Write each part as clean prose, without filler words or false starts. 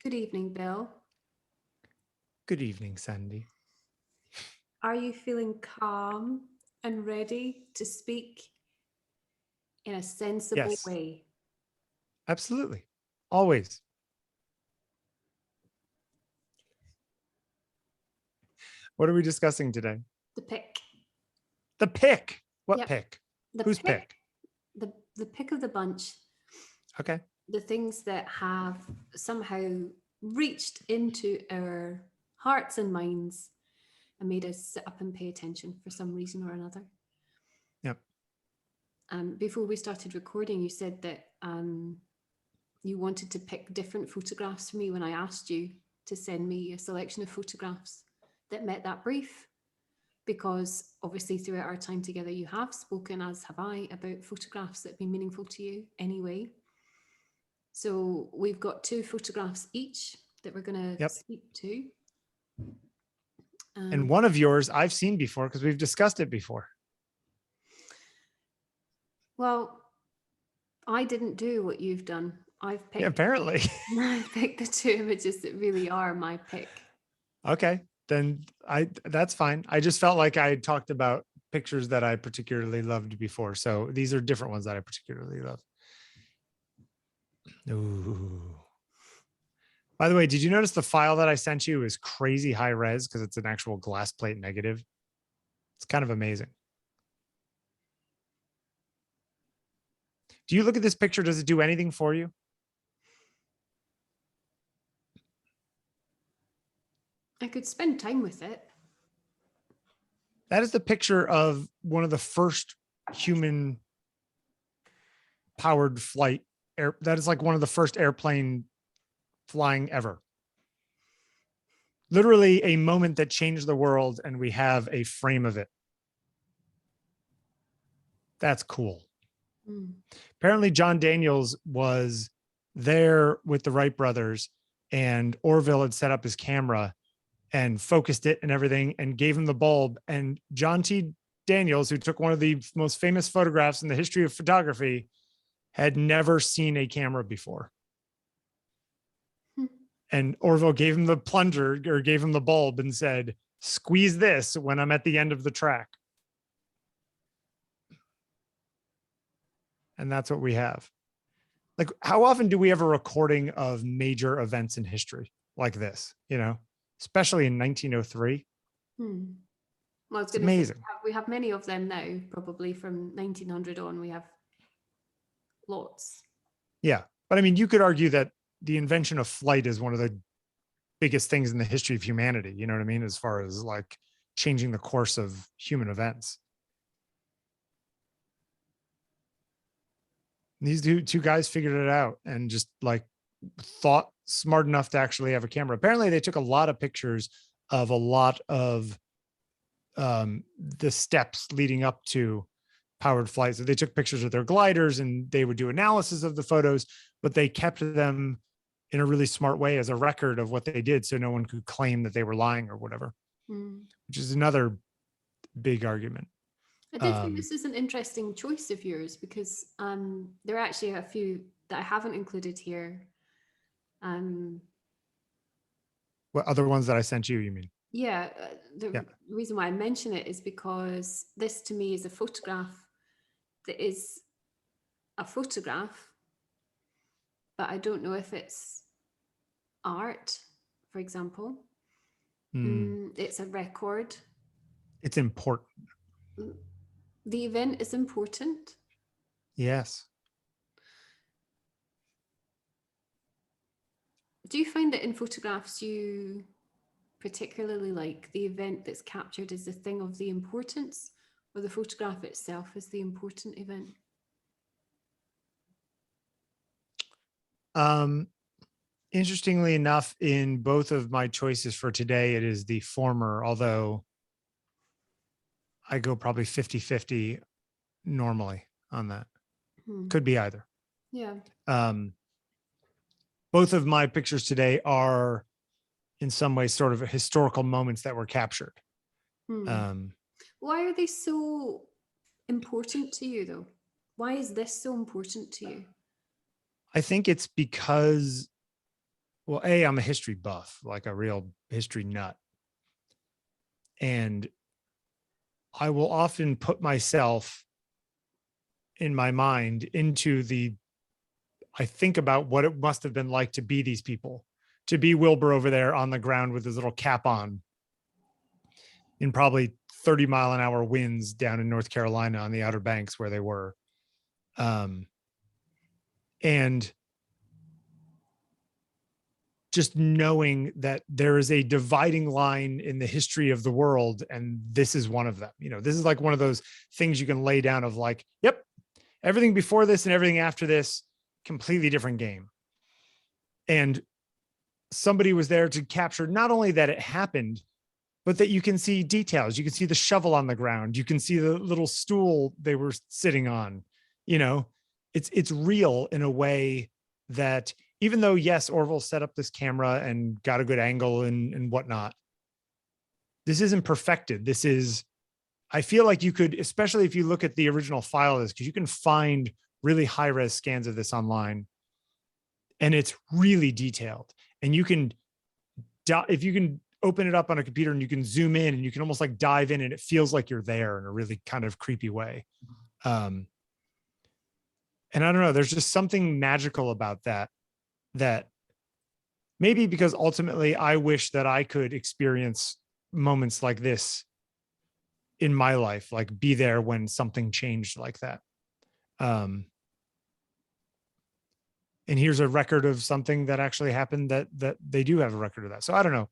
Good evening, Bill. Good evening, Sandi. Are you feeling calm and ready to speak in a sensible Yes, way? absolutely. Always. What are we discussing today? The pick. The pick. What Yep. pick? The Whose pick, pick? the pick of the bunch. Okay. The things that have somehow reached into our hearts and minds and made us sit up and pay attention for some reason or another. Yep. Before we started recording, you said that you wanted to pick different photographs for me when I asked you to send me a selection of photographs that met that brief. Because obviously, throughout our time together, you have spoken, as have I, about photographs that have been meaningful to you anyway. So we've got two photographs each that we're going to Yep. speak to. And one of yours I've seen before because we've discussed it before. Well, I didn't do what you've done. I've picked. Yeah, apparently. I've picked the two images that really are my pick. Okay, then that's fine. I just felt like I had talked about pictures that I particularly loved before. So these are different ones that I particularly love. Ooh. By the way, did you notice the file that I sent you is crazy high res because it's an actual glass plate negative? It's kind of amazing. Do you look at this picture? Does it do anything for you? I could spend time with it. That is the picture of one of the first human powered flight. That is like one of the first airplane flying ever. Literally a moment that changed the world, and we have a frame of it. That's cool. Apparently, John Daniels was there with the Wright brothers, and Orville had set up his camera and focused it and everything and gave him the bulb. And John T. Daniels, who took one of the most famous photographs in the history of photography, had never seen a camera before. And Orville gave him the plunger or gave him the bulb and said, squeeze this when I'm at the end of the track. And that's what we have. Like, how often do we have a recording of major events in history like this, especially in 1903? Well, it's amazing. We have many of them now, probably from 1900 on. We have lots. Yeah. But I mean, you could argue that the invention of flight is one of the biggest things in the history of humanity. You know what I mean? As far as like changing the course of human events. These two guys figured it out and just like thought smart enough to actually have a camera. Apparently they took a lot of pictures of a lot of the steps leading up to powered flight. So they took pictures of their gliders and they would do analysis of the photos, but they kept them in a really smart way as a record of what they did. So no one could claim that they were lying or whatever, which is another big argument. I did think this is an interesting choice of yours because there are actually a few that I haven't included here. What other ones that I sent you, you mean? Yeah, the reason why I mention it is because this to me is a photograph that is a photograph, but I don't know if it's art, for example. It's a record. It's important. The event is important. Yes. Do you find that in photographs you particularly like the event that's captured as the thing of the importance, or the photograph itself is the important event? Interestingly enough, in both of my choices for today, it is the former, although I go probably 50-50 normally on that. Could be either. Yeah. Both of my pictures today are in some way sort of historical moments that were captured. Why are they so important to you though? Why is this so important to you? I think it's because, well, I'm a history buff, like a real history nut. And I will often put myself in my mind into I think about what it must have been like to be these people, to be Wilbur over there on the ground with his little cap on in probably 30-mile-an-hour winds down in North Carolina on the Outer Banks where they were. And just knowing that there is a dividing line in the history of the world, and this is one of them. This is like one of those things you can lay down of like, yep, everything before this and everything after this, completely different game. And somebody was there to capture not only that it happened, but that you can see details. You can see the shovel on the ground. You can see the little stool they were sitting on. It's real in a way that, even though, yes, Orville set up this camera and got a good angle and whatnot, this isn't perfected. This is, I feel like you could, especially if you look at the original file of this, because you can find really high-res scans of this online, and it's really detailed. And you can, if you can open it up on a computer and you can zoom in and you can almost like dive in, and it feels like you're there in a really kind of creepy way. And I don't know, there's just something magical about that maybe because ultimately I wish that I could experience moments like this in my life, like be there when something changed like that. And here's a record of something that actually happened that they do have a record of that. So I don't know.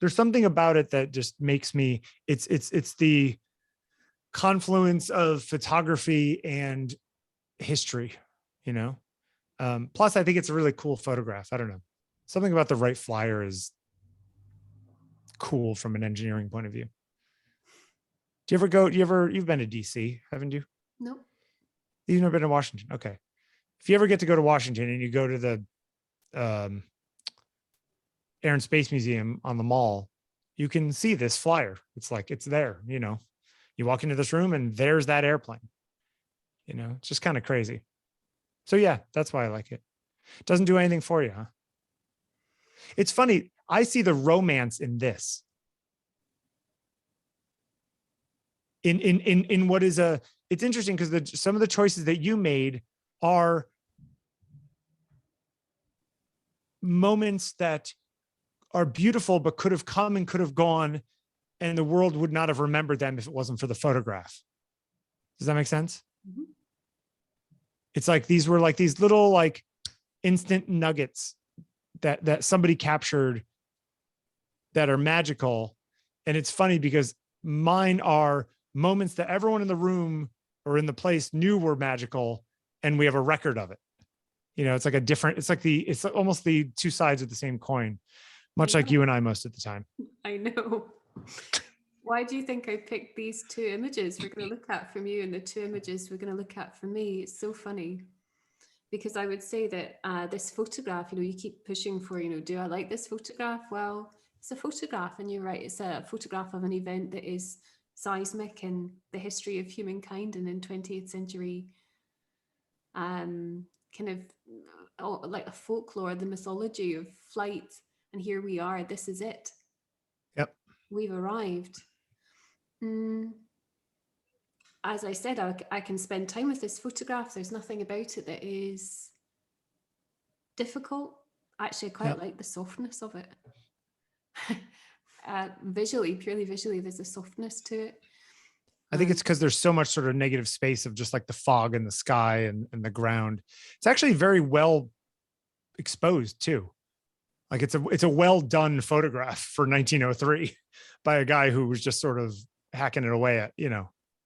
There's something about it that just makes me, it's the confluence of photography and history, plus I think it's a really cool photograph. I don't know. Something about the Wright flyer is cool from an engineering point of view. You've been to DC, haven't you? No. You've never been to Washington. Okay. If you ever get to go to Washington and you go to the Air and Space Museum on the mall, you can see this flyer. It's like, it's there, you walk into this room and there's that airplane, it's just kind of crazy. So yeah, that's why I like it. Doesn't do anything for you, huh? It's funny. I see the romance in this. In what is it's interesting because some of the choices that you made are moments that are beautiful, but could have come and could have gone, and the world would not have remembered them if it wasn't for the photograph. Does that make sense? Mm-hmm. It's like these were like these little like instant nuggets that somebody captured that are magical. And it's funny because mine are moments that everyone in the room or in the place knew were magical, and we have a record of it. It's like it's almost the two sides of the same coin, much like you and I most of the time. I know. Why do you think I picked these two images we're going to look at from you and the two images we're going to look at from me? It's so funny because I would say that this photograph, you keep pushing for, do I like this photograph? Well, it's a photograph, and you're right. It's a photograph of an event that is seismic in the history of humankind and in 20th century, kind of like the folklore, the mythology of flight. And here we are. This is it. Yep. We've arrived. As I said, I can spend time with this photograph. There's nothing about it that is difficult. Actually, I quite like the softness of it. Purely visually, there's a softness to it. I think it's because there's so much sort of negative space of just like the fog in the sky and the ground. It's actually very well exposed too. Like it's a well done photograph for 1903 by a guy who was just sort of hacking it away at,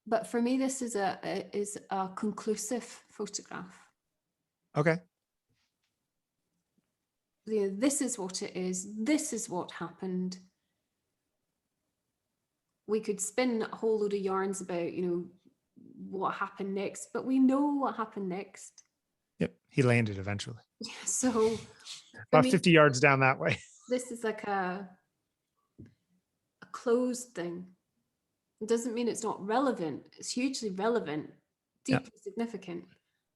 But for me, this is a conclusive photograph. Okay. This is what it is. This is what happened. We could spin a whole load of yarns about, what happened next, but we know what happened next. Yep. He landed eventually. Yeah, so about 50 yards down that way. This is like a closed thing. It doesn't mean it's not relevant. It's hugely relevant, deeply significant,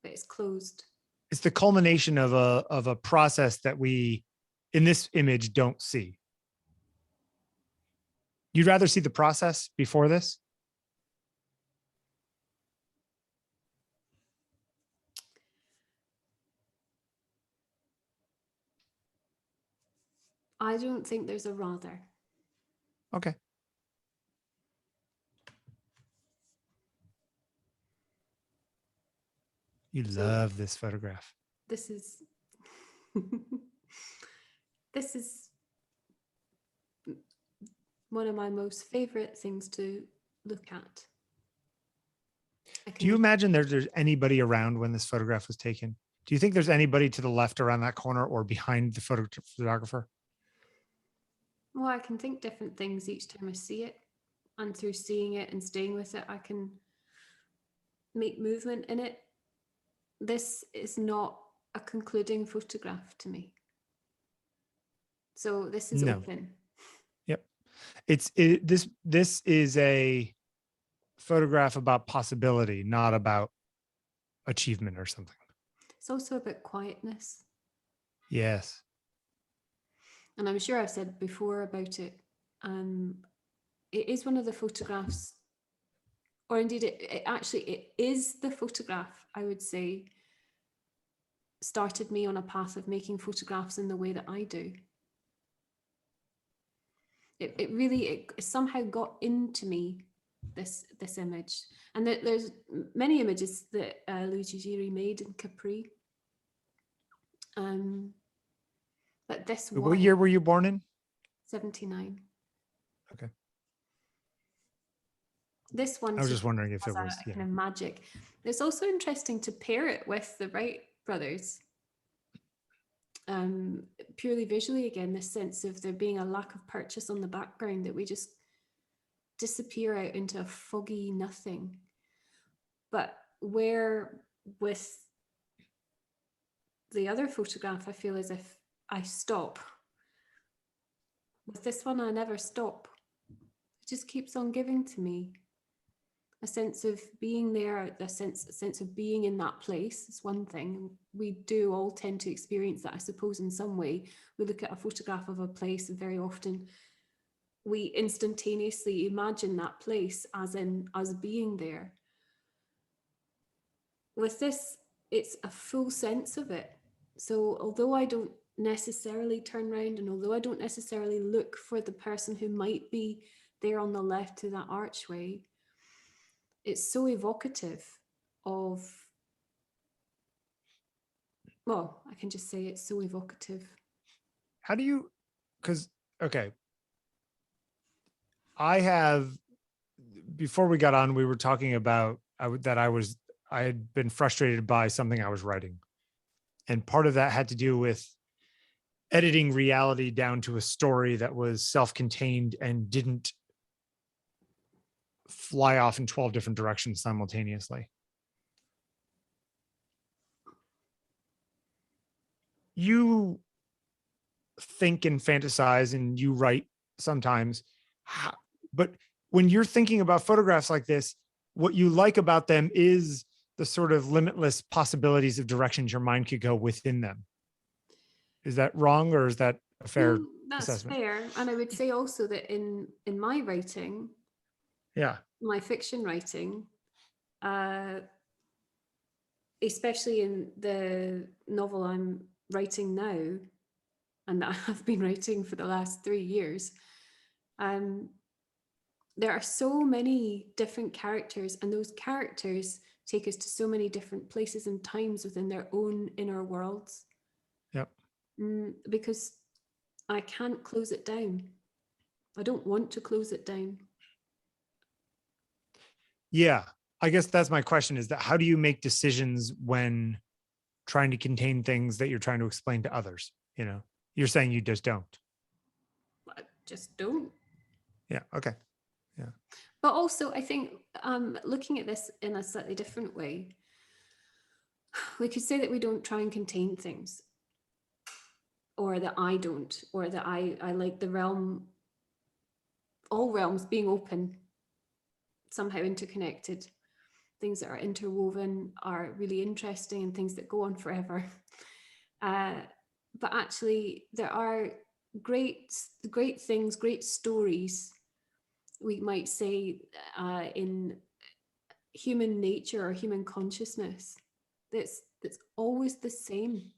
but it's closed. It's the culmination of a process that we in this image don't see? You'd rather see the process before this? I don't think there's a rather. Okay. You love this photograph. This is this is one of my most favorite things to look at. Do you imagine there's anybody around when this photograph was taken? Do you think there's anybody to the left around that corner or behind the photographer? Well, I can think different things each time I see it. And through seeing it and staying with it, I can make movement in it. This is not a concluding photograph to me. So this is open. Yep. This is a photograph about possibility, not about achievement or something. It's also about quietness. Yes. And I'm sure I've said before about it. It is one of the photographs, or indeed it is the photograph, I would say, started me on a path of making photographs in the way that I do. It really somehow got into me, this image. And there's many images that Luigi Ghirri made in Capri. But this one. What year were you born in? 79. Okay. This one. I was just wondering if it was kind of magic. It's also interesting to pair it with the Wright brothers. Purely visually, again, this sense of there being a lack of purchase on the background, that we just disappear out into a foggy nothing. But where with the other photograph, I feel as if I stop. With this one, I never stop. It just keeps on giving to me a sense of being there, a sense of being in that place. It's one thing. We do all tend to experience that, I suppose, in some way. We look at a photograph of a place and very often we instantaneously imagine that place as in us being there. With this, it's a full sense of it. So although I don't necessarily turn around, and although I don't necessarily look for the person who might be there on the left to that archway, it's so evocative of, well, I can just say it's so evocative. How do you, because, okay. I have, before we got on, we were talking about I had been frustrated by something I was writing. And part of that had to do with editing reality down to a story that was self-contained and didn't fly off in 12 different directions simultaneously. You think and fantasize and you write sometimes, but when you're thinking about photographs like this, what you like about them is the sort of limitless possibilities of directions your mind could go within them. Is that wrong, or is that a fair assessment? That's fair. And I would say also that in my writing, my fiction writing, especially in the novel I'm writing now, and that I have been writing for the last 3 years, there are so many different characters, and those characters take us to so many different places and times within their own inner worlds. Yep. Because I can't close it down. I don't want to close it down. Yeah, I guess that's my question, is that how do you make decisions when trying to contain things that you're trying to explain to others? You know, you're saying you just don't. I just don't. Yeah. Okay. Yeah. But also, I think looking at this in a slightly different way, we could say that we don't try and contain things, or that I don't, or that I like the realm, all realms being open, somehow interconnected. Things that are interwoven are really interesting, and things that go on forever. but actually there are great things, great stories, we might say, in human nature or human consciousness, that's always the same,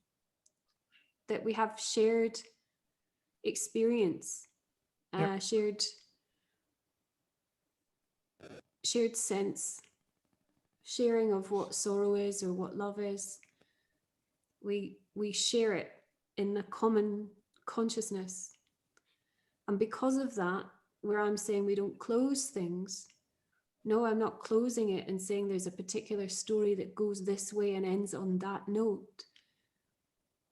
that we have shared experience, Yep. shared sense, sharing of what sorrow is or what love is. We share it in a common consciousness. And because of that, where I'm saying we don't close things, no, I'm not closing it and saying there's a particular story that goes this way and ends on that note.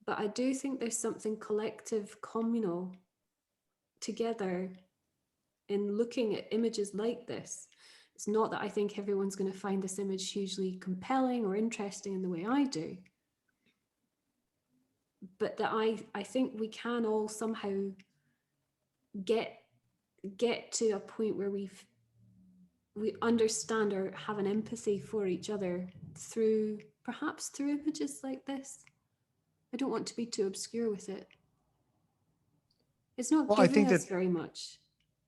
But I do think there's something collective, communal, together in looking at images like this. It's not that I think everyone's going to find this image hugely compelling or interesting in the way I do, but that I think we can all somehow get to a point where we understand or have an empathy for each other perhaps through images like this. I don't want to be too obscure with it. It's not giving us very much,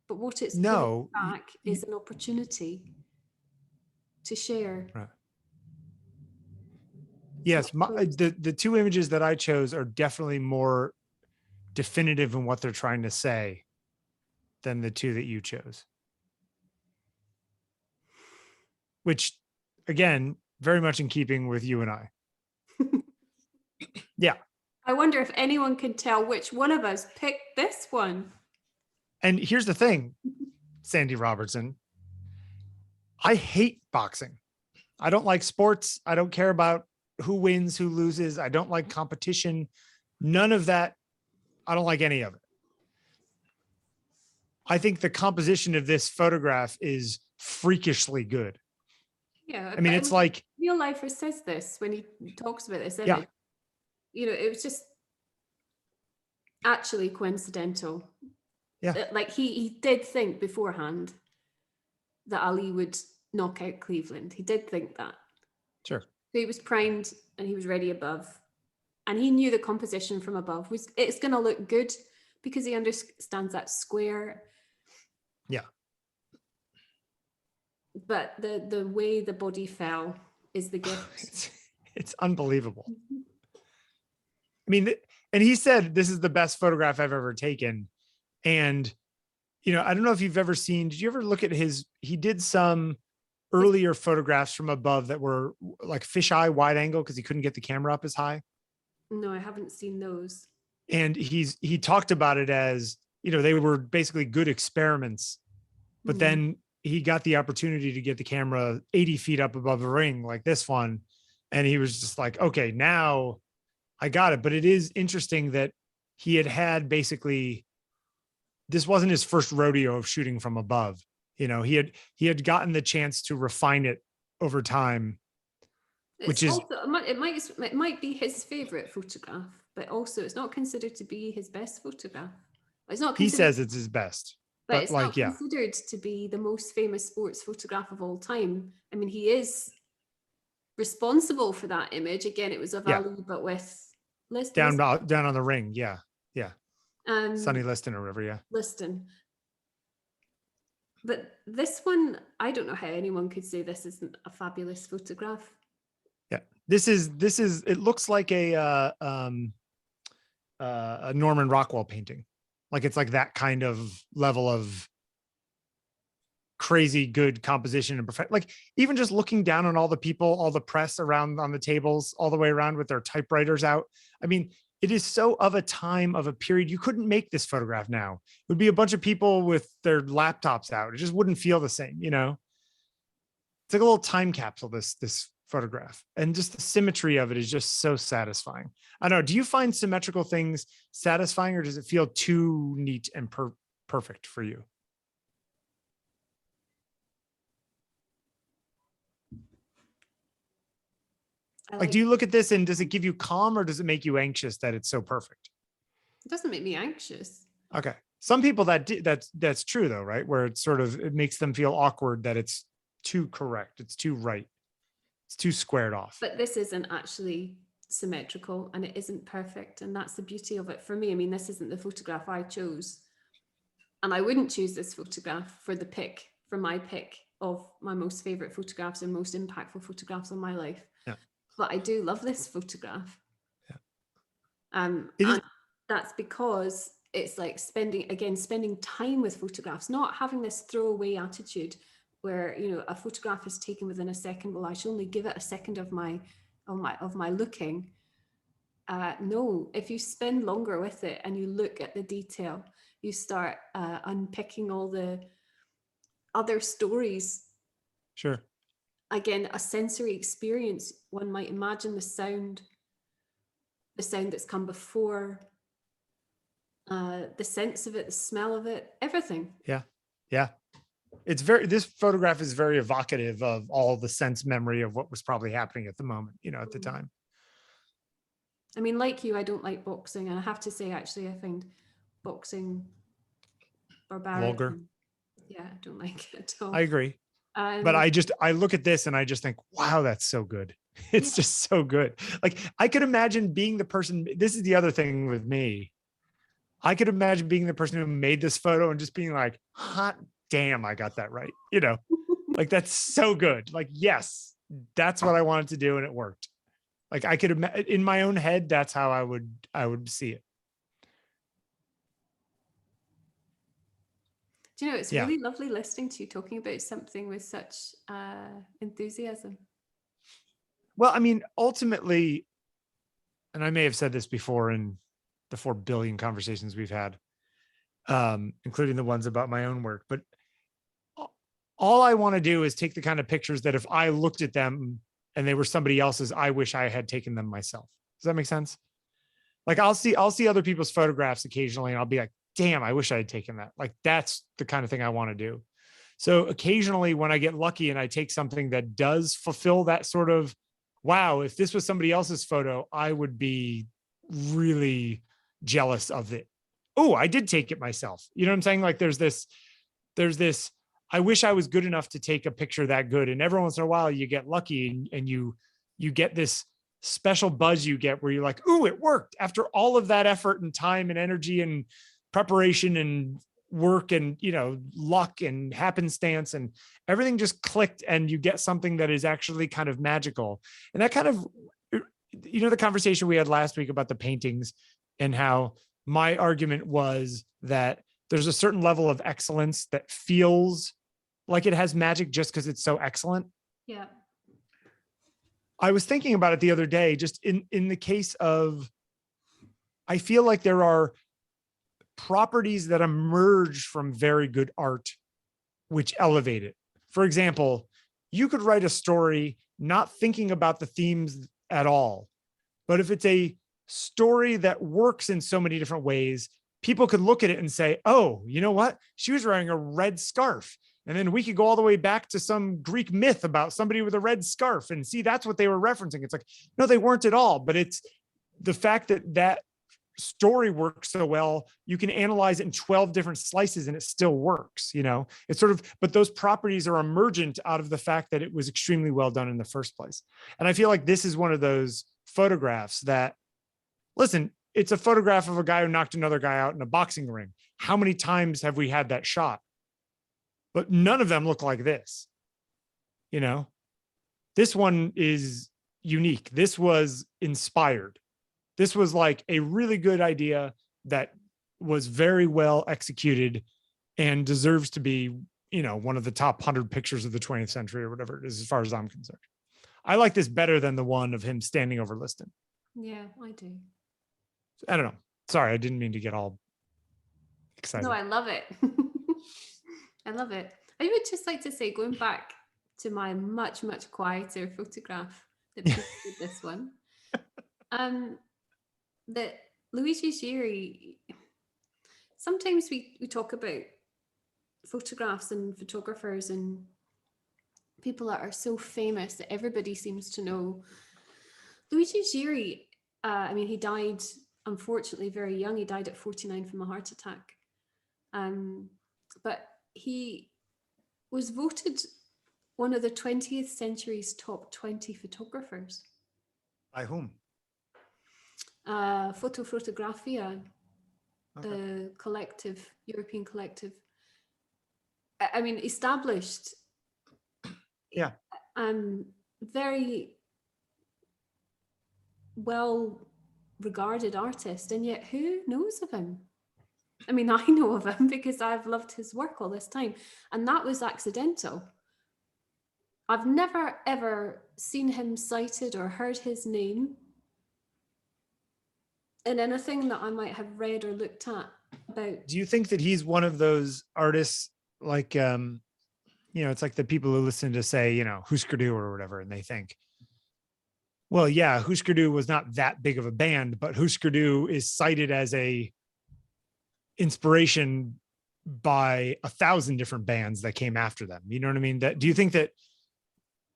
but what it's giving back is an opportunity to share. Right. Yes, the two images that I chose are definitely more definitive in what they're trying to say than the two that you chose. Which, again, very much in keeping with you and I. Yeah. I wonder if anyone can tell which one of us picked this one. And here's the thing, Sandi Robertson. I hate boxing. I don't like sports. I don't care about who wins, who loses. I don't like competition. None of that. I don't like any of it. I think the composition of this photograph is freakishly good. Yeah. I mean, it's like Neil Leifer says this when he talks about this image. Yeah. You know, it was just actually coincidental. Yeah. Like he did think beforehand that Ali would knock out Cleveland. He did think that. Sure. So he was primed and he was ready above. And he knew the composition from above it's going to look good because he understands that square. Yeah. But the way the body fell is the gift. It's unbelievable. I mean, and he said, this is the best photograph I've ever taken. And, you know, I don't know if you've ever seen, did you ever look at he did some earlier photographs from above that were like fisheye wide angle because he couldn't get the camera up as high? No, I haven't seen those. And he talked about it as, you know, they were basically good experiments, but then he got the opportunity to get the camera 80 feet up above the ring like this one. And he was just like, okay, now I got it. But it is interesting that he had basically, this wasn't his first rodeo of shooting from above. You know, he had gotten the chance to refine it over time, which is also, it might be his favorite photograph, but also it's not considered to be his best photograph. It's not. He says it's his best, but it's like, not considered to be the most famous sports photograph of all time. I mean, he is responsible for that image. Again, it was of Ali, but with Liston. Down on the ring. Yeah. Yeah. Sonny Liston or whatever. Yeah. Liston. But this one, I don't know how anyone could say this isn't a fabulous photograph. Yeah. This is, it looks like a Norman Rockwell painting. Like it's like that kind of level of crazy good composition and perfect. Like even just looking down on all the people, all the press around on the tables, all the way around with their typewriters out. I mean, it is so of a time, of a period. You couldn't make this photograph now. It would be a bunch of people with their laptops out. It just wouldn't feel the same, you know? It's like a little time capsule, this photograph, and just the symmetry of it is just so satisfying. I don't know. Do you find symmetrical things satisfying, or does it feel too neat and perfect for you? Like, do you look at this and does it give you calm, or does it make you anxious that it's so perfect? It doesn't make me anxious. Okay. Some people that's true though, right? Where it's sort of, it makes them feel awkward that it's too correct. It's too right. It's too squared off. But this isn't actually symmetrical and it isn't perfect. And that's the beauty of it for me. I mean, this isn't the photograph I chose. And I wouldn't choose this photograph for my pick of my most favorite photographs and most impactful photographs in my life. Yeah. But I do love this photograph. Yeah. And that's because it's like spending time with photographs, not having this throwaway attitude where, you know, a photograph is taken within a second. Well, I should only give it a second of my looking. No, if you spend longer with it and you look at the detail, you start unpicking all the other stories. Sure. Again, a sensory experience. One might imagine the sound that's come before, the sense of it, the smell of it, everything. Yeah. Yeah. This photograph is very evocative of all the sense memory of what was probably happening at the moment, you know, at the time. I mean, like you, I don't like boxing. And I have to say, actually, I find boxing barbaric. Vulgar. Yeah, I don't like it at all. I agree. But I look at this and I just think, wow, that's so good. It's just so good. Like I could imagine being the person, this is the other thing with me. I could imagine being the person who made this photo and just being like, hot damn, I got that right. You know, like that's so good. Like, yes, that's what I wanted to do. And it worked. Like I could imagine in my own head, that's how I would see it. Do you know, it's really lovely listening to you talking about something with such enthusiasm. Well, I mean, ultimately, and I may have said this before in the 4 billion conversations we've had, including the ones about my own work, but all I want to do is take the kind of pictures that if I looked at them and they were somebody else's, I wish I had taken them myself. Does that make sense? Like I'll see other people's photographs occasionally and I'll be like, damn, I wish I had taken that. Like that's the kind of thing I want to do. So occasionally when I get lucky and I take something that does fulfill that sort of, wow, if this was somebody else's photo, I would be really jealous of it. Oh, I did take it myself. You know what I'm saying? Like there's this, I wish I was good enough to take a picture that good. And every once in a while you get lucky and you get this special buzz you get where you're like, ooh, it worked after all of that effort and time and energy and preparation and work and, you know, luck and happenstance and everything just clicked and you get something that is actually kind of magical. And that kind of, you know, the conversation we had last week about the paintings and how my argument was that there's a certain level of excellence that feels like it has magic just because it's so excellent. Yeah. I was thinking about it the other day, just in the case of, I feel like there are properties that emerge from very good art, which elevate it. For example, you could write a story not thinking about the themes at all, but if it's a story that works in so many different ways, people could look at it and say, oh, you know what? She was wearing a red scarf. And then we could go all the way back to some Greek myth about somebody with a red scarf and see that's what they were referencing. It's like, no, they weren't at all. But it's the fact that that story works so well, you can analyze it in 12 different slices and it still works, you know, it's sort of, but those properties are emergent out of the fact that it was extremely well done in the first place. And I feel like this is one of those photographs that, listen, it's a photograph of a guy who knocked another guy out in a boxing ring. How many times have we had that shot? But none of them look like this. You know, this one is unique. This was inspired. This was like a really good idea that was very well executed and deserves to be, you know, one of the top 100 pictures of the 20th century or whatever it is, as far as I'm concerned. I like this better than the one of him standing over Liston. Yeah, I do. I don't know. Sorry, I didn't mean to get all excited. No, I love it. I love it. I would just like to say, going back to my much, much quieter photograph that preceded this one, that Luigi Ghirri, sometimes we talk about photographs and photographers and people that are so famous that everybody seems to know. Luigi Ghirri, I mean, he died, unfortunately, very young. He died at 49 from a heart attack. But he was voted one of the 20th century's top 20 photographers. By whom? Fotographia, Okay. the collective, European collective. I mean, established. Yeah. Very well regarded artist, and yet who knows of him? I mean, I know of him because I've loved his work all this time, and that was accidental. I've never ever seen him cited or heard his name in anything that I might have read or looked at about. Do you think that he's one of those artists like, it's like the people who listen to, say, Husker Du or whatever, and they think, well, yeah, Husker Du was not that big of a band, but Husker Du is cited as a inspiration by 1,000 different bands that came after them. You know what I mean? Do you think that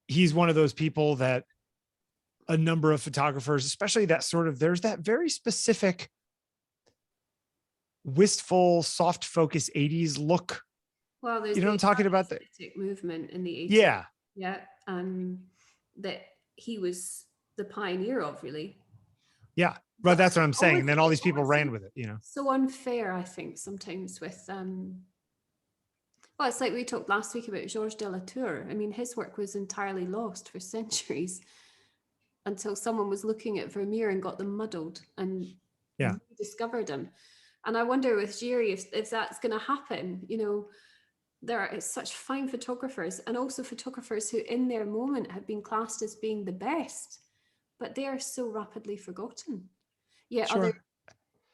he's one of those people that a number of photographers, especially there's that very specific wistful, soft focus 80s look? Well, there's I'm talking about, the movement in the 80s. Yeah. Yeah. That he was the pioneer of, really. Yeah. But that's what I'm saying. And then all these people ran with it, So unfair, I think, sometimes with well, it's like we talked last week about Georges de la Tour. I mean, his work was entirely lost for centuries until someone was looking at Vermeer and got them muddled and discovered him. And I wonder with Ghirri if that's going to happen. There are such fine photographers, and also photographers who in their moment have been classed as being the best, but they are so rapidly forgotten. Yet others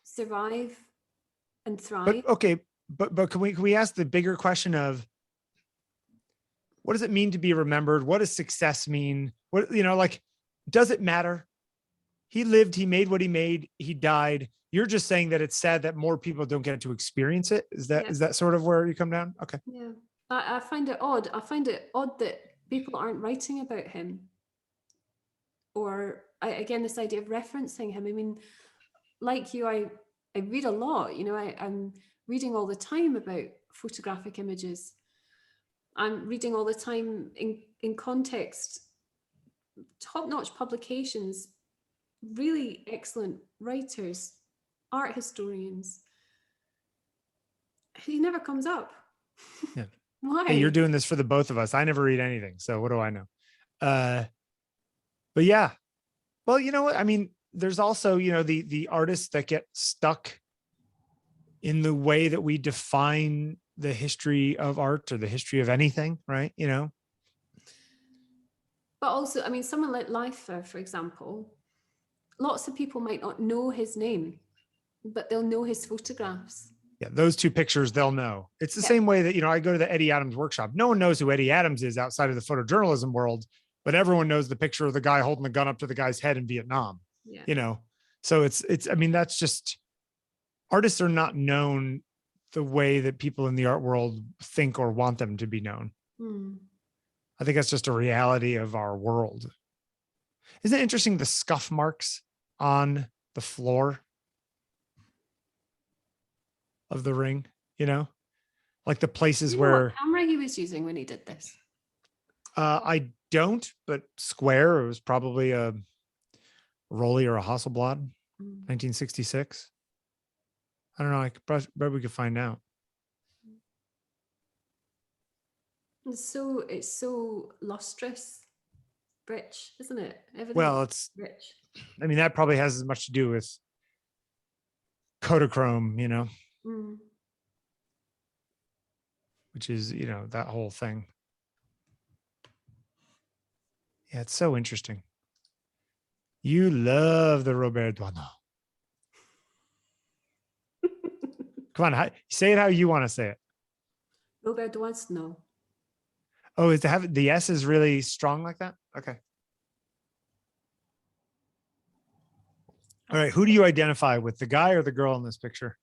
survive and thrive. But okay, but can we ask the bigger question of, what does it mean to be remembered? What does success mean? What, does it matter? He lived, he made what he made, he died. You're just saying that it's sad that more people don't get to experience it. Is that sort of where you come down? Okay. Yeah. I find it odd. I find it odd that people aren't writing about him. Or again, this idea of referencing him. I mean, like you, I read a lot, I'm reading all the time about photographic images. I'm reading all the time in context, top-notch publications, really excellent writers, art historians. He never comes up. Yeah. Why? Hey, you're doing this for the both of us. I never read anything, so what do I know? But yeah. Well, you know what? I mean, there's also, the artists that get stuck in the way that we define the history of art or the history of anything, right? But also, I mean, someone like Leifer, for example, lots of people might not know his name, but they'll know his photographs. Yeah, those two pictures, they'll know. It's the same way that, I go to the Eddie Adams workshop. No one knows who Eddie Adams is outside of the photojournalism world, but everyone knows the picture of the guy holding the gun up to the guy's head in Vietnam. Yeah. So it's, I mean, that's just, artists are not known the way that people in the art world think or want them to be known. I think that's just a reality of our world. Isn't it interesting, the scuff marks on the floor of the ring, like the places where what camera he was using when he did this? I don't, but square, it was probably a Rolly or a Hasselblad, 1966. I don't know. But we could find out. It's so lustrous, rich, isn't it? Everything. Well, it's rich. I mean, that probably has as much to do with Kodachrome, which is, that whole thing. Yeah, it's so interesting. You love the Robert Doisneau. Come on, say it how you want to say it. Robert Doisneau. Oh, is the S is really strong like that? Okay. All right. Who do you identify with, the guy or the girl in this picture?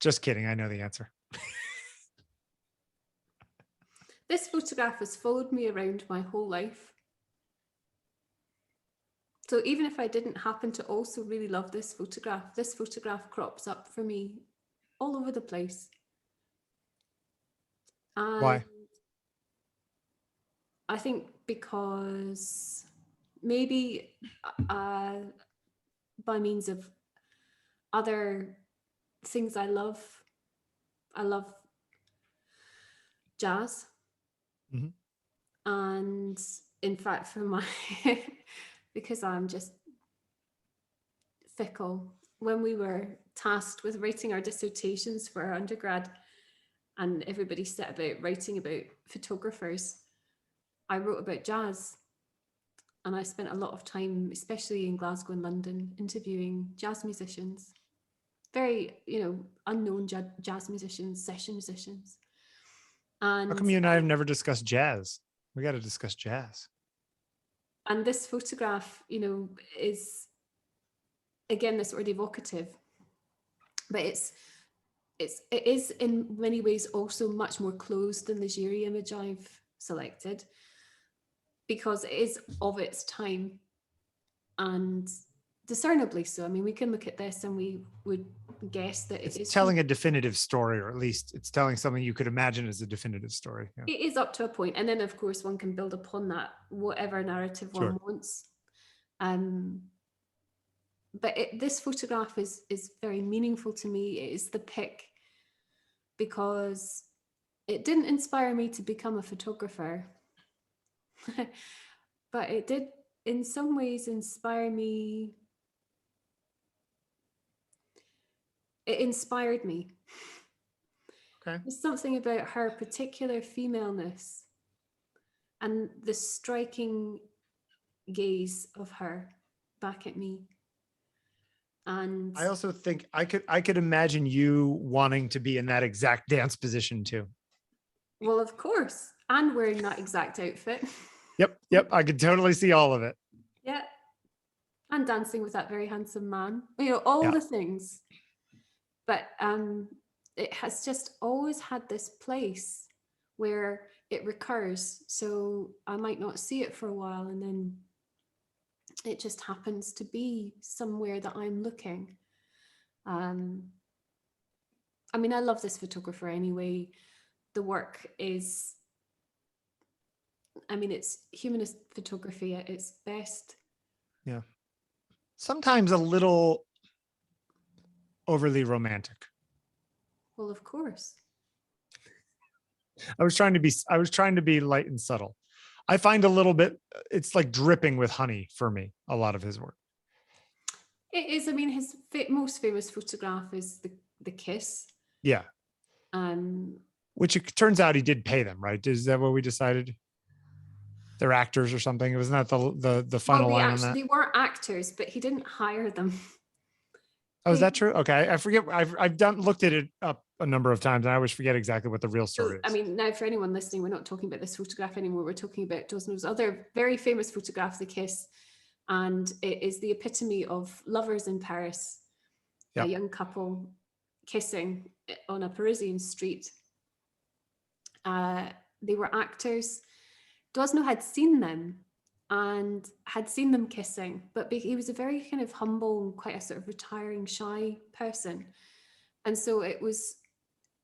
Just kidding. I know the answer. This photograph has followed me around my whole life. So even if I didn't happen to also really love this photograph crops up for me all over the place. And why? I think because maybe by means of other things I love. I love jazz. Mhm. And in fact, for my, because I'm just fickle, when we were tasked with writing our dissertations for our undergrad and everybody set about writing about photographers, I wrote about jazz. And I spent a lot of time, especially in Glasgow and London, interviewing jazz musicians, very, unknown jazz musicians, session musicians. How come you and I have never discussed jazz? We got to discuss jazz. And this photograph, is, again, this sort of evocative, but it is in many ways also much more closed than the Ghirri image I've selected, because it is of its time, and discernibly so. I mean, we can look at this and we would guess that it's telling a definitive story, or at least it's telling something you could imagine as a definitive story. Yeah. It is up to a point, and then of course one can build upon that whatever narrative one wants. But this photograph is very meaningful to me. It is the pick because it didn't inspire me to become a photographer, but it did in some ways inspire me. It inspired me. Okay. There's something about her particular femaleness and the striking gaze of her back at me. And I also think I could imagine you wanting to be in that exact dance position too. Well, of course, and wearing that exact outfit. Yep. I could totally see all of it. Yeah. And dancing with that very handsome man, all the things. But it has just always had this place where it recurs. So I might not see it for a while, and then it just happens to be somewhere that I'm looking. I mean, I love this photographer anyway. The work is, I mean, it's humanist photography at its best. Yeah. Sometimes a little overly romantic. Well, of course. I was trying to be light and subtle. I find a little bit, it's like dripping with honey for me, a lot of his work. It is. I mean, his most famous photograph is the kiss. Yeah. Which it turns out he did pay them, right? Is that what we decided? They're actors or something. It was not the final line on that. They were actors, but he didn't hire them. Oh, is that true? Okay, I forget. I've looked at it up a number of times, and I always forget exactly what the real story is. I mean, now for anyone listening, we're not talking about this photograph anymore. We're talking about Doisneau's other very famous photograph, The Kiss, and it is the epitome of lovers in Paris, a young couple kissing on a Parisian street. They were actors. Doisneau had seen them and had seen them kissing, but he was a very kind of humble and quite a sort of retiring, shy person. And so it was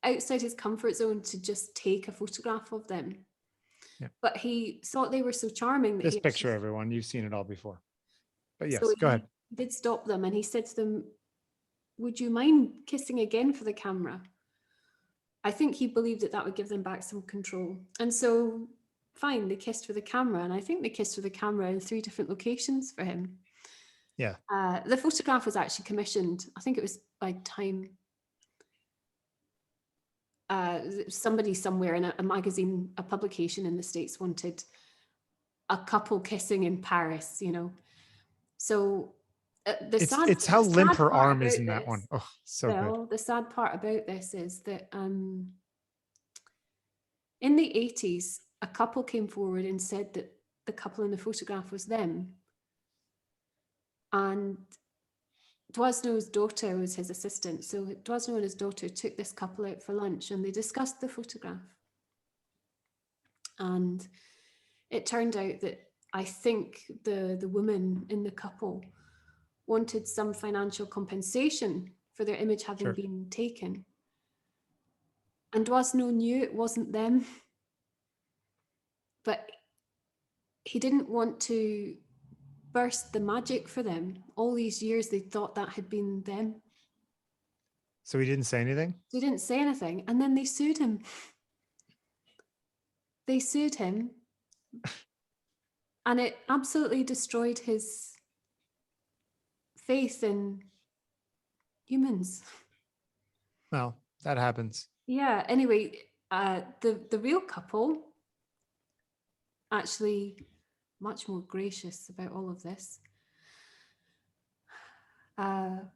outside his comfort zone to just take a photograph of them. Yeah. But he thought they were so charming. This picture, everyone, you've seen it all before. But yes, so go ahead. He did stop them and he said to them, "Would you mind kissing again for the camera?" I think he believed that would give them back some control. And so fine, they kissed for the camera, and I think they kissed for the camera in 3 different locations for him. Yeah. The photograph was actually commissioned, I think it was by Time. Somebody somewhere in a magazine, a publication in the States wanted a couple kissing in Paris, So it's how limp her arm is in that one. Oh, so good. The sad part about this is that in the 80s, a couple came forward and said that the couple in the photograph was them. And Doisneau's daughter was his assistant. So Doisneau and his daughter took this couple out for lunch and they discussed the photograph. And it turned out that I think the woman in the couple wanted some financial compensation for their image having been taken. And Doisneau knew it wasn't them, but he didn't want to burst the magic for them. All these years, they thought that had been them. So he didn't say anything? They didn't say anything. And then they sued him. They sued him. And it absolutely destroyed his faith in humans. Well, that happens. Yeah, anyway, the real couple actually much more gracious about all of this. The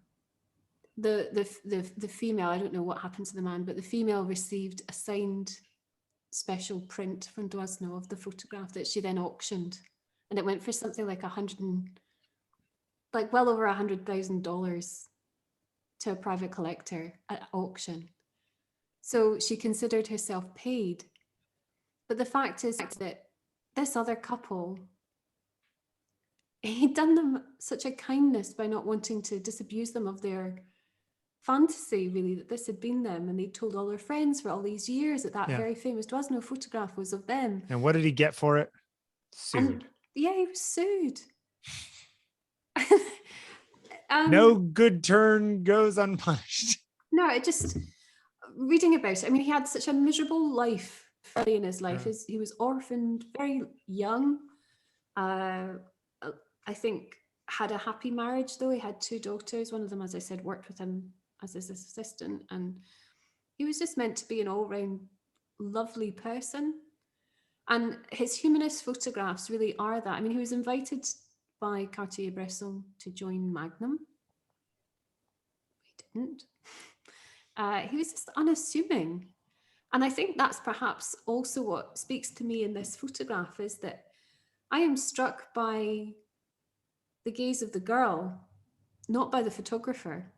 female, I don't know what happened to the man, but the female received a signed special print from Doisneau of the photograph that she then auctioned, and it went for something like well over $100,000 to a private collector at auction. So she considered herself paid. But the fact is that this other couple, he'd done them such a kindness by not wanting to disabuse them of their fantasy, really, that this had been them. And they told all their friends for all these years that very famous Doisneau photograph was of them. And what did he get for it? Sued. And, yeah, he was sued. No good turn goes unpunished. No, it just, reading about it, I mean, he had such a miserable life early in his life. He was orphaned very young. I think had a happy marriage, though. He had 2 daughters. One of them, as I said, worked with him as his assistant. And he was just meant to be an all-round lovely person. And his humanist photographs really are that. I mean, he was invited by Cartier-Bresson to join Magnum. He didn't. He was just unassuming. And I think that's perhaps also what speaks to me in this photograph, is that I am struck by the gaze of the girl, not by the photographer.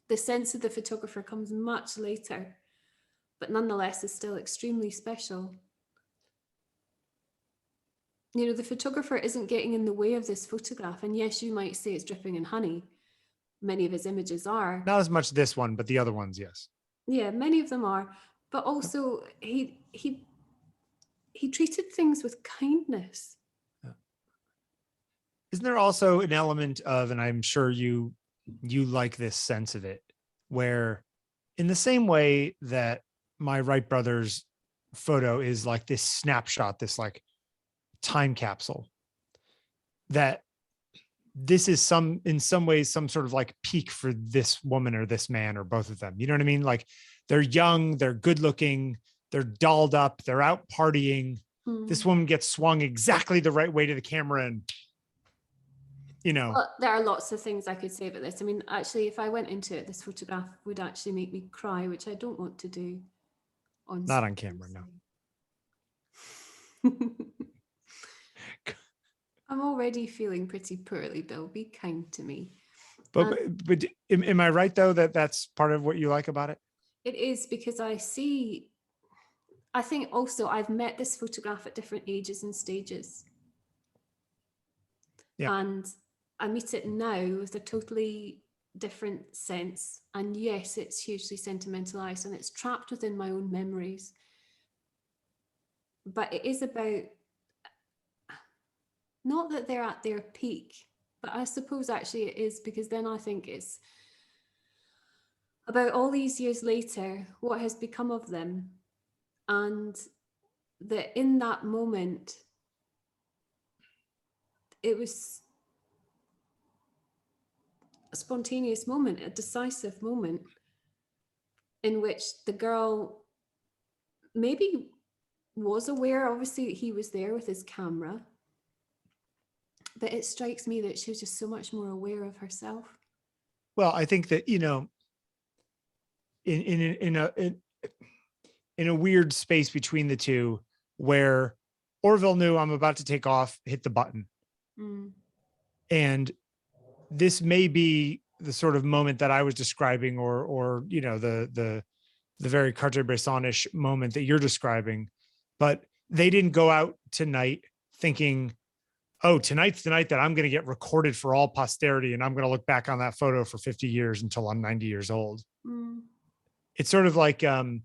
The sense of the photographer comes much later, but nonetheless is still extremely special. You know, the photographer isn't getting in the way of this photograph. And yes, you might say it's dripping in honey. Many of his images are. Not as much this one, but the other ones, yes. Yeah, many of them are. But also he treated things with kindness. Isn't there also an element of, and I'm sure you like this sense of it, where in the same way that my Wright brothers photo is like this snapshot, this like time capsule, that this is in some ways some sort of like peak for this woman or this man or both of them. You know what I mean? Like they're young, they're good looking, they're dolled up, they're out partying. This woman gets swung exactly the right way to the camera, and you know. Well, there are lots of things I could say about this. I mean, actually, if I went into it, this photograph would actually make me cry, which I don't want to do. Not on camera, no. I'm already feeling pretty poorly, Bill. Be kind to me. But am I right, though, that that's part of what you like about it? It is, because I think also I've met this photograph at different ages and stages. Yeah. And I meet it now with a totally different sense. And yes, it's hugely sentimentalized and it's trapped within my own memories. But it is about, not that they're at their peak, but I suppose actually it is, because then I think it's about all these years later, what has become of them. And that in that moment, it was a spontaneous moment, a decisive moment in which the girl maybe was aware, obviously, that he was there with his camera. But it strikes me that she was just so much more aware of herself. Well, I think that, you know, in a weird space between the two, where Orville knew, I'm about to take off, hit the button. And this may be the sort of moment that I was describing, or you know, the very Cartier-Bresson-ish moment that you're describing. But they didn't go out tonight thinking, oh, tonight's the night that I'm going to get recorded for all posterity, and I'm going to look back on that photo for 50 years until I'm 90 years old. It's sort of like the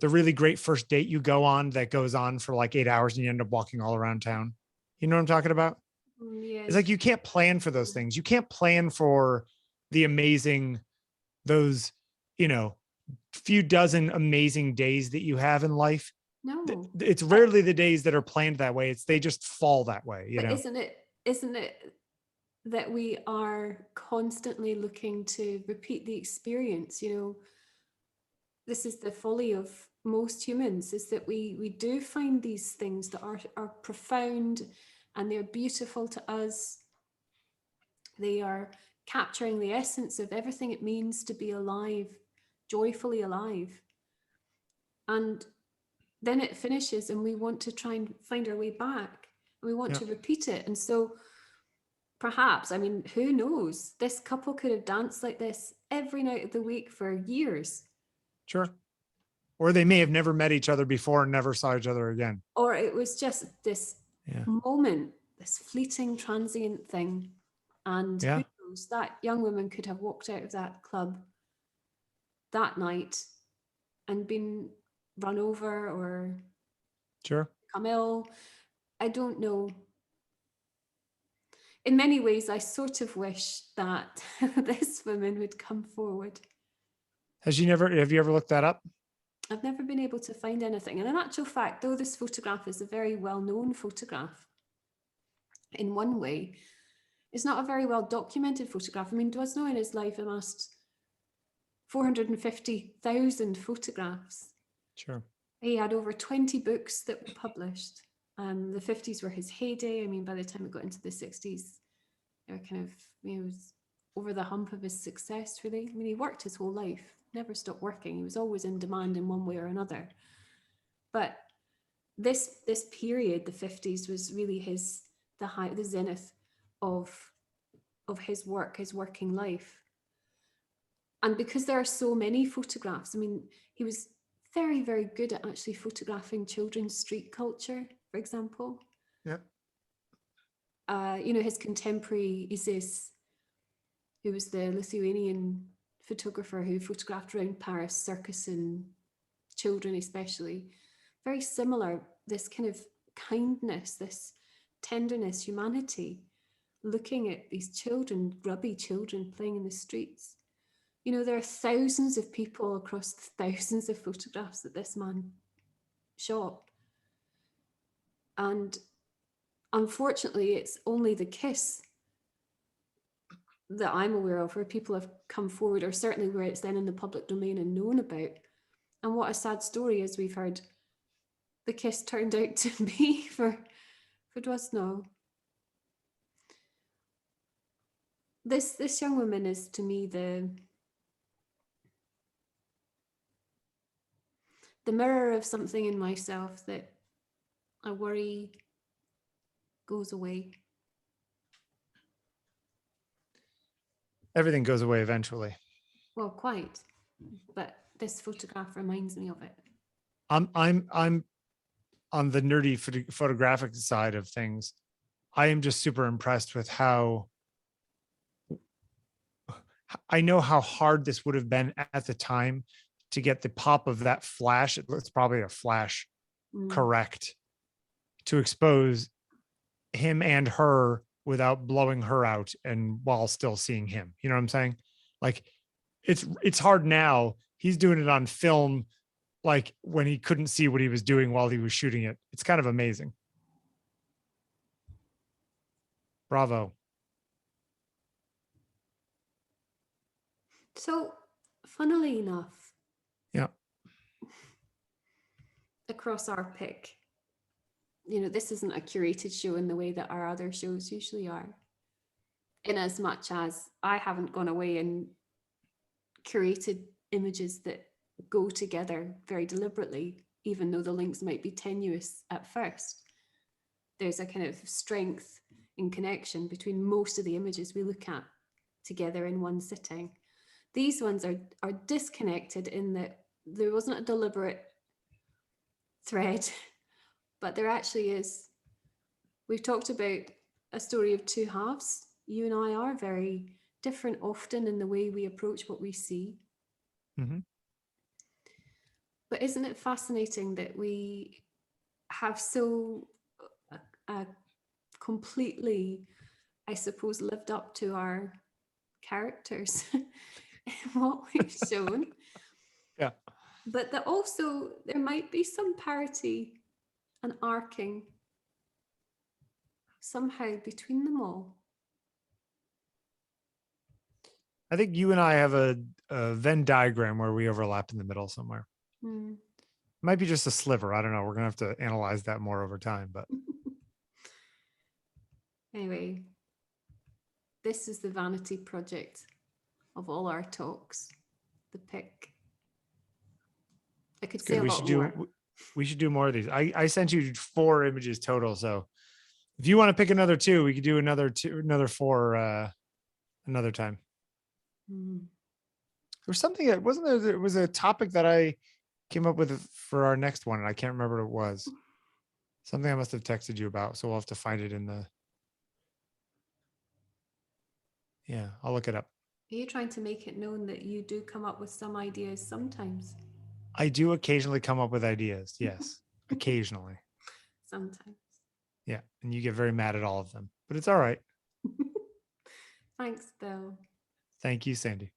really great first date you go on that goes on for like 8 hours and you end up walking all around town. You know what I'm talking about? Yes. It's like you can't plan for those things. You can't plan for the amazing, those, few dozen amazing days that you have in life. No. It's rarely the days that are planned that way. They just fall that way, But isn't it that we are constantly looking to repeat the experience? This is the folly of most humans, is that we do find these things that are profound and they're beautiful to us. They are capturing the essence of everything it means to be alive, joyfully alive. And then it finishes and we want to try and find our way back. And we want to repeat it. And so perhaps, who knows? This couple could have danced like this every night of the week for years. Sure. Or they may have never met each other before and never saw each other again. Or it was just this moment, this fleeting, transient thing. And who knows, that young woman could have walked out of that club that night and been run over or become ill. I don't know. In many ways, I sort of wish that this woman would come forward. Have you ever looked that up? I've never been able to find anything. And in actual fact, though this photograph is a very well-known photograph, in one way, it's not a very well documented photograph. Doisneau in his life amassed 450,000 photographs. Sure. He had over 20 books that were published. The 50s were his heyday. By the time it got into the 60s, they were kind of, he was over the hump of his success, really. He worked his whole life, never stopped working. He was always in demand in one way or another. But this period, the 50s, was really the zenith of his work, his working life. And because there are so many photographs, he was very, very good at actually photographing children's street culture, for example. Yep. His contemporary Isis, who was the Lithuanian photographer who photographed around Paris, circus and children especially, very similar, this kind of kindness, this tenderness, humanity, looking at these children, grubby children playing in the streets. There are thousands of people across thousands of photographs that this man shot. And unfortunately, it's only the kiss that I'm aware of where people have come forward, or certainly where it's then in the public domain and known about. And what a sad story, as we've heard, the kiss turned out to be for Doisneau. This young woman is, to me, the mirror of something in myself that I worry goes away. Everything goes away eventually. Well, quite. But this photograph reminds me of it. I'm on the nerdy photographic side of things. I am just super impressed with how I know how hard this would have been at the time to get the pop of that flash. It's probably a flash, correct, to expose him and her without blowing her out and while still seeing him. You know what I'm saying? Like it's hard now. He's doing it on film, like when he couldn't see what he was doing while he was shooting it. It's kind of amazing. Bravo. So, funnily enough, across our pick, this isn't a curated show in the way that our other shows usually are. In as much as I haven't gone away and curated images that go together very deliberately, even though the links might be tenuous at first. There's a kind of strength in connection between most of the images we look at together in one sitting. These ones are disconnected in that there wasn't a deliberate thread, but there actually is. We've talked about a story of two halves. You and I are very different often in the way we approach what we see. Mm-hmm. But isn't it fascinating that we have so a completely, I suppose, lived up to our characters in what we've shown. Yeah. But that also there might be some parity and arcing somehow between them all. I think you and I have a Venn diagram where we overlap in the middle somewhere. Might be just a sliver. I don't know. We're gonna have to analyze that more over time. But anyway, this is the vanity project of all our talks. The pick. I could say a lot more. We should do more of these. I sent you 4 images total. So if you want to pick another 2, we could do another 4 another time. There was something that wasn't there. There was a topic that I came up with for our next one, and I can't remember what it was. Something I must have texted you about. So we'll have to find it in the. Yeah, I'll look it up. Are you trying to make it known that you do come up with some ideas sometimes? I do occasionally come up with ideas. Yes, occasionally. Sometimes. Yeah, and you get very mad at all of them, but it's all right. Thanks, Bill. Thank you, Sandi.